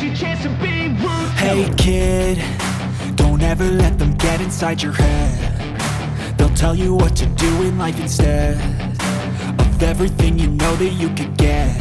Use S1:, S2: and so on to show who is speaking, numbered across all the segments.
S1: your chance to be rude.
S2: Hey kid, don't ever let them get inside your head. They'll tell you what to do in life instead of everything you know that you could get.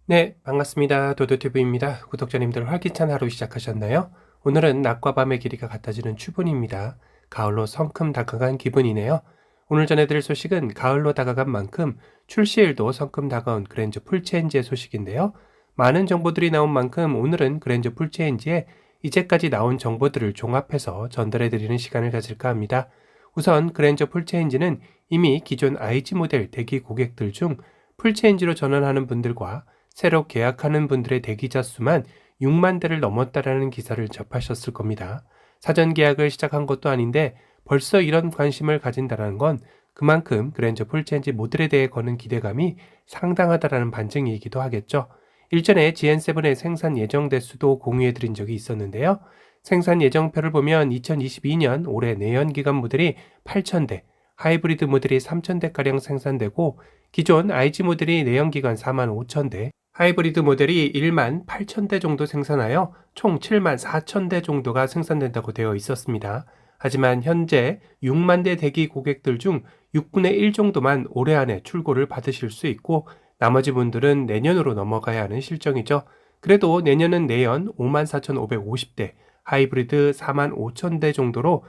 S3: 네, 반갑습니다. 도도튜브입니다. 구독자님들 활기찬 하루 시작하셨나요? 오늘은 낮과 밤의 길이가 같아지는 추분입니다. 가을로 성큼 다가간 기분이네요. 오늘 전해드릴 소식은 가을로 다가간 만큼 출시일도 성큼 다가온 그랜저 풀체인지의 소식인데요. 많은 정보들이 나온 만큼 오늘은 그랜저 풀체인지에 이제까지 나온 정보들을 종합해서 전달해드리는 시간을 가질까 합니다. 우선 그랜저 풀체인지는 이미 기존 IG 모델 대기 고객들 중 풀체인지로 전환하는 분들과 새로 계약하는 분들의 대기자 수만 6만 대를 넘었다라는 기사를 접하셨을 겁니다. 사전 계약을 시작한 것도 아닌데 벌써 이런 관심을 가진다는 건 그만큼 그랜저 풀체인지 모델에 대해 거는 기대감이 상당하다라는 반증이기도 하겠죠. 일전에 GN7의 생산 예정 대수도 공유해드린 적이 있었는데요. 생산 예정표를 보면 2022년 올해 내연기관 모델이 8,000대, 하이브리드 모델이 3,000대가량 생산되고 기존 IG 모델이 내연기관 45,000대, 하이브리드 모델이 1만 8,000대 정도 생산하여 총 7만 4,000대 정도가 생산된다고 되어 있었습니다. 하지만 현재 6만 대 대기 고객들 중 6분의 1 정도만 올해 안에 출고를 받으실 수 있고 나머지 분들은 내년으로 넘어가야 하는 실정이죠. 그래도 내년은 내연 54,550대, 하이브리드 45,000대 정도로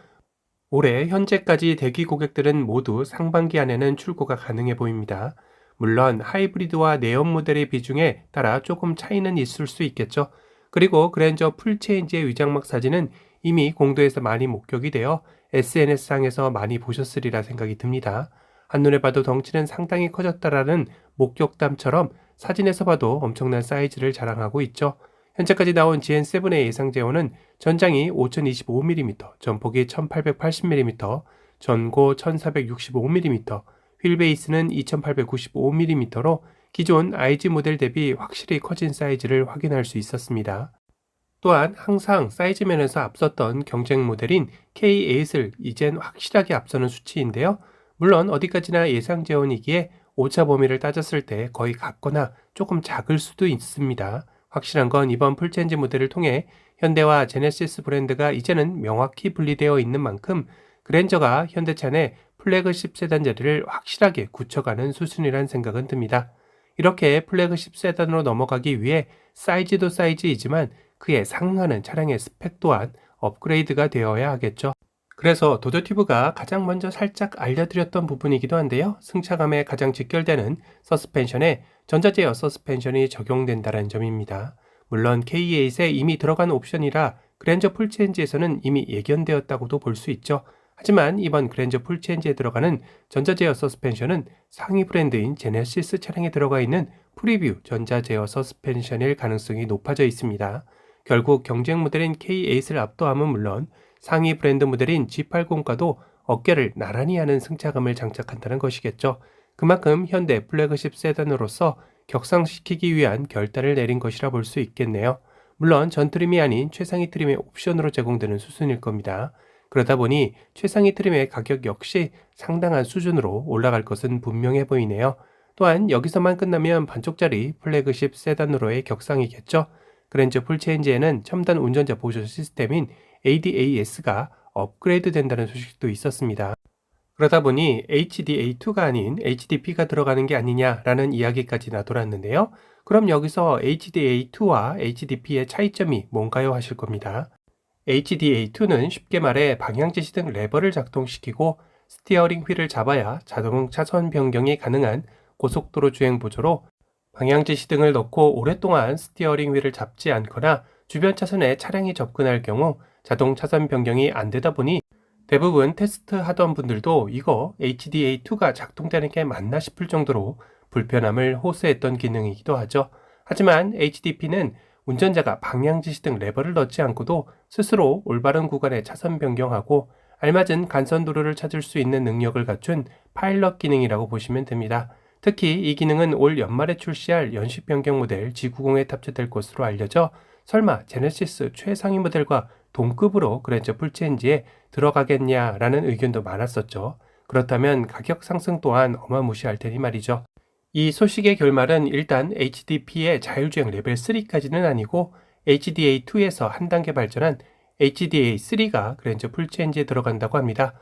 S3: 올해 현재까지 대기 고객들은 모두 상반기 안에는 출고가 가능해 보입니다. 물론 하이브리드와 내연 모델의 비중에 따라 조금 차이는 있을 수 있겠죠. 그리고 그랜저 풀체인지의 위장막 사진은 이미 공도에서 많이 목격이 되어 SNS상에서 많이 보셨으리라 생각이 듭니다. 한눈에 봐도 덩치는 상당히 커졌다라는 목격담처럼 사진에서 봐도 엄청난 사이즈를 자랑하고 있죠. 현재까지 나온 GN7의 예상 제어는 전장이 5025mm, 전폭이 1880mm, 전고 1465mm, 휠베이스는 2895mm로 기존 IG 모델 대비 확실히 커진 사이즈를 확인할 수 있었습니다. 또한 항상 사이즈 면에서 앞섰던 경쟁 모델인 K8을 이젠 확실하게 앞서는 수치인데요. 물론 어디까지나 예상 재원이기에 오차 범위를 따졌을 때 거의 같거나 조금 작을 수도 있습니다. 확실한 건 이번 풀체인지 모델을 통해 현대와 제네시스 브랜드가 이제는 명확히 분리되어 있는 만큼 그랜저가 현대차 내 플래그십 세단 자리를 확실하게 굳혀가는 수순이란 생각은 듭니다. 이렇게 플래그십 세단으로 넘어가기 위해 사이즈도 사이즈이지만 그에 상응하는 차량의 스펙 또한 업그레이드가 되어야 하겠죠. 그래서 도도튜브가 가장 먼저 살짝 알려드렸던 부분이기도 한데요. 승차감에 가장 직결되는 서스펜션에 전자제어 서스펜션이 적용된다는 점입니다. 물론 K8에 이미 들어간 옵션이라 그랜저 풀체인지에서는 이미 예견되었다고도 볼 수 있죠. 하지만 이번 그랜저 풀체인지에 들어가는 전자제어 서스펜션은 상위 브랜드인 제네시스 차량에 들어가 있는 프리뷰 전자제어 서스펜션일 가능성이 높아져 있습니다. 결국 경쟁 모델인 K8을 압도함은 물론 상위 브랜드 모델인 G80과도 어깨를 나란히 하는 승차감을 장착한다는 것이겠죠. 그만큼 현대 플래그십 세단으로서 격상시키기 위한 결단을 내린 것이라 볼 수 있겠네요. 물론 전 트림이 아닌 최상위 트림의 옵션으로 제공되는 수순일 겁니다. 그러다 보니 최상위 트림의 가격 역시 상당한 수준으로 올라갈 것은 분명해 보이네요. 또한 여기서만 끝나면 반쪽짜리 플래그십 세단으로의 격상이겠죠. 그랜저 풀체인지에는 첨단 운전자 보조 시스템인 ADAS가 업그레이드 된다는 소식도 있었습니다. 그러다 보니 HDA2가 아닌 HDP가 들어가는 게 아니냐라는 이야기까지 나돌았는데요. 그럼 여기서 HDA2와 HDP의 차이점이 뭔가요 하실 겁니다. HDA2는 쉽게 말해 방향지시 등 레버를 작동시키고 스티어링 휠을 잡아야 자동 차선 변경이 가능한 고속도로 주행 보조로 방향지시 등을 넣고 오랫동안 스티어링 휠을 잡지 않거나 주변 차선에 차량이 접근할 경우 자동 차선 변경이 안 되다 보니 대부분 테스트 하던 분들도 이거 HDA2가 작동되는 게 맞나 싶을 정도로 불편함을 호소했던 기능이기도 하죠. 하지만 HDP는 운전자가 방향지시 등 레버를 넣지 않고도 스스로 올바른 구간에 차선 변경하고 알맞은 간선도로를 찾을 수 있는 능력을 갖춘 파일럿 기능이라고 보시면 됩니다. 특히 이 기능은 올 연말에 출시할 연식 변경 모델 G90에 탑재될 것으로 알려져 설마 제네시스 최상위 모델과 동급으로 그랜저 풀체인지에 들어가겠냐라는 의견도 많았었죠. 그렇다면 가격 상승 또한 어마무시할 테니 말이죠. 이 소식의 결말은 일단 HDP의 자율주행 레벨 3까지는 아니고 HDA2에서 한 단계 발전한 HDA3가 그랜저 풀체인지에 들어간다고 합니다.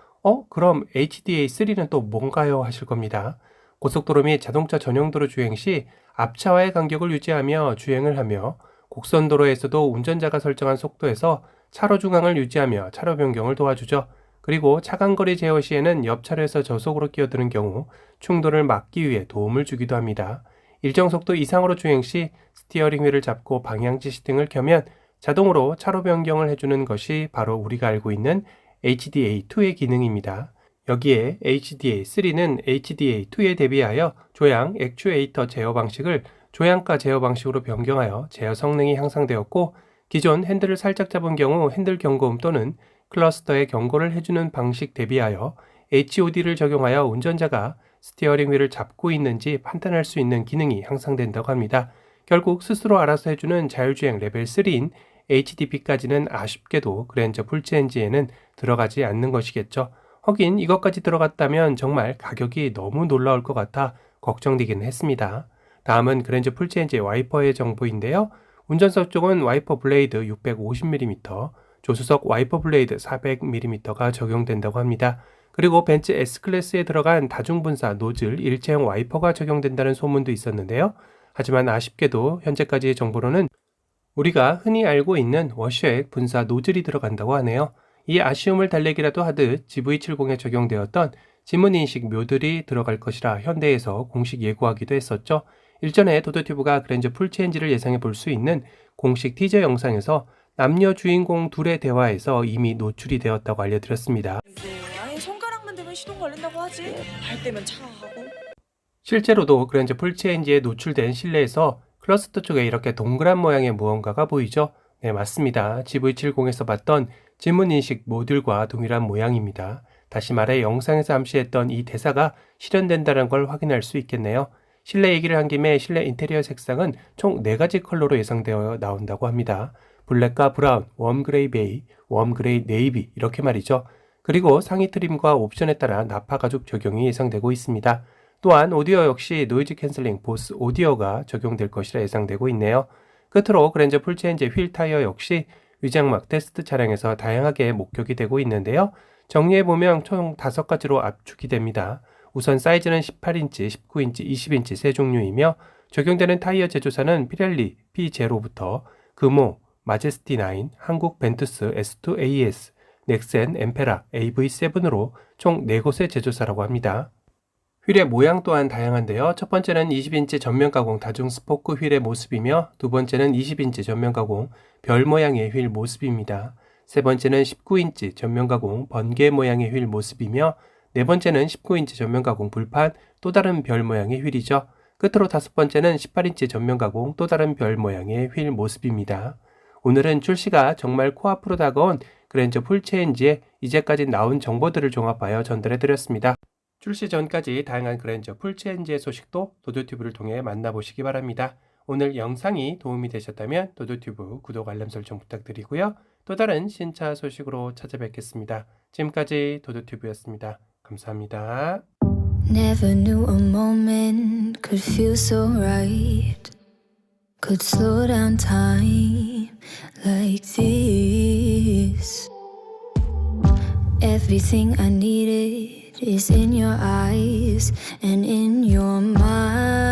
S3: 그럼 HDA3는 또 뭔가요? 하실 겁니다. 고속도로 및 자동차 전용도로 주행 시 앞차와의 간격을 유지하며 주행을 하며 곡선도로에서도 운전자가 설정한 속도에서 차로 중앙을 유지하며 차로 변경을 도와주죠. 그리고 차간거리 제어 시에는 옆 차로에서 저속으로 끼어드는 경우 충돌을 막기 위해 도움을 주기도 합니다. 일정 속도 이상으로 주행 시 스티어링 휠을 잡고 방향지시 등을 켜면 자동으로 차로 변경을 해주는 것이 바로 우리가 알고 있는 HDA2의 기능입니다. 여기에 HDA3는 HDA2에 대비하여 조향 액추에이터 제어 방식을 조향가 제어 방식으로 변경하여 제어 성능이 향상되었고, 기존 핸들을 살짝 잡은 경우 핸들 경고음 또는 클러스터에 경고를 해주는 방식 대비하여 HOD를 적용하여 운전자가 스티어링 휠을 잡고 있는지 판단할 수 있는 기능이 향상된다고 합니다. 결국 스스로 알아서 해주는 자율주행 레벨 3인 HDP까지는 아쉽게도 그랜저 풀체인지에는 들어가지 않는 것이겠죠. 하긴 이것까지 들어갔다면 정말 가격이 너무 놀라울 것 같아 걱정되기는 했습니다. 다음은 그랜저 풀체인지의 와이퍼의 정보인데요. 운전석 쪽은 와이퍼 블레이드 650mm, 조수석 와이퍼 블레이드 400mm가 적용된다고 합니다. 그리고 벤츠 S클래스에 들어간 다중분사 노즐 일체형 와이퍼가 적용된다는 소문도 있었는데요. 하지만 아쉽게도 현재까지의 정보로는 우리가 흔히 알고 있는 워셔액 분사 노즐이 들어간다고 하네요. 이 아쉬움을 달래기라도 하듯 GV70에 적용되었던 지문인식 묘들이 들어갈 것이라 현대에서 공식 예고하기도 했었죠. 일전에 도도튜브가 그랜저 풀체인지를 예상해 볼 수 있는 공식 티저 영상에서 남녀 주인공 둘의 대화에서 이미 노출이 되었다고 알려드렸습니다.
S1: 아니 손가락만 대면 시동 걸린다고 하지. 발 대면 차 하고.
S3: 실제로도 그랜저 풀체인지에 노출된 실내에서 클러스터 쪽에 이렇게 동그란 모양의 무언가가 보이죠? 네, 맞습니다. GV70에서 봤던 지문인식 모듈과 동일한 모양입니다. 다시 말해 영상에서 암시했던 이 대사가 실현된다는 걸 확인할 수 있겠네요. 실내 얘기를 한 김에 실내 인테리어 색상은 총 4가지 컬러로 예상되어 나온다고 합니다. 블랙과 브라운, 웜그레이 베이, 웜그레이 네이비 이렇게 말이죠. 그리고 상의 트림과 옵션에 따라 나파 가죽 적용이 예상되고 있습니다. 또한 오디오 역시 노이즈 캔슬링 보스 오디오가 적용될 것이라 예상되고 있네요. 끝으로 그랜저 풀체인지 휠 타이어 역시 위장막 테스트 차량에서 다양하게 목격이 되고 있는데요. 정리해보면 총 5가지로 압축이 됩니다. 우선 사이즈는 18인치, 19인치, 20인치 세 종류이며 적용되는 타이어 제조사는 피렐리 P0부터 금호, 마제스티9, 한국 벤투스 S2 AS, 넥센, 엠페라, AV7으로 총 4곳의 제조사라고 합니다. 휠의 모양 또한 다양한데요. 첫 번째는 20인치 전면 가공 다중 스포크 휠의 모습이며 두 번째는 20인치 전면 가공 별 모양의 휠 모습입니다. 세 번째는 19인치 전면 가공 번개 모양의 휠 모습이며 네 번째는 19인치 전면 가공 불판 또 다른 별 모양의 휠이죠. 끝으로 다섯 번째는 18인치 전면 가공 또 다른 별 모양의 휠 모습입니다. 오늘은 출시가 정말 코앞으로 다가온 그랜저 풀체인지에 이제까지 나온 정보들을 종합하여 전달해드렸습니다. 출시 전까지 다양한 그랜저 풀체인지의 소식도 도도튜브를 통해 만나보시기 바랍니다. 오늘 영상이 도움이 되셨다면 도도튜브 구독 알람 설정 부탁드리고요. 또 다른 신차 소식으로 찾아뵙겠습니다. 지금까지 도도튜브였습니다. 감사합니다.
S4: Never knew a moment could feel so right. Could slow down time like this. Everything I needed is in your eyes and in your mind.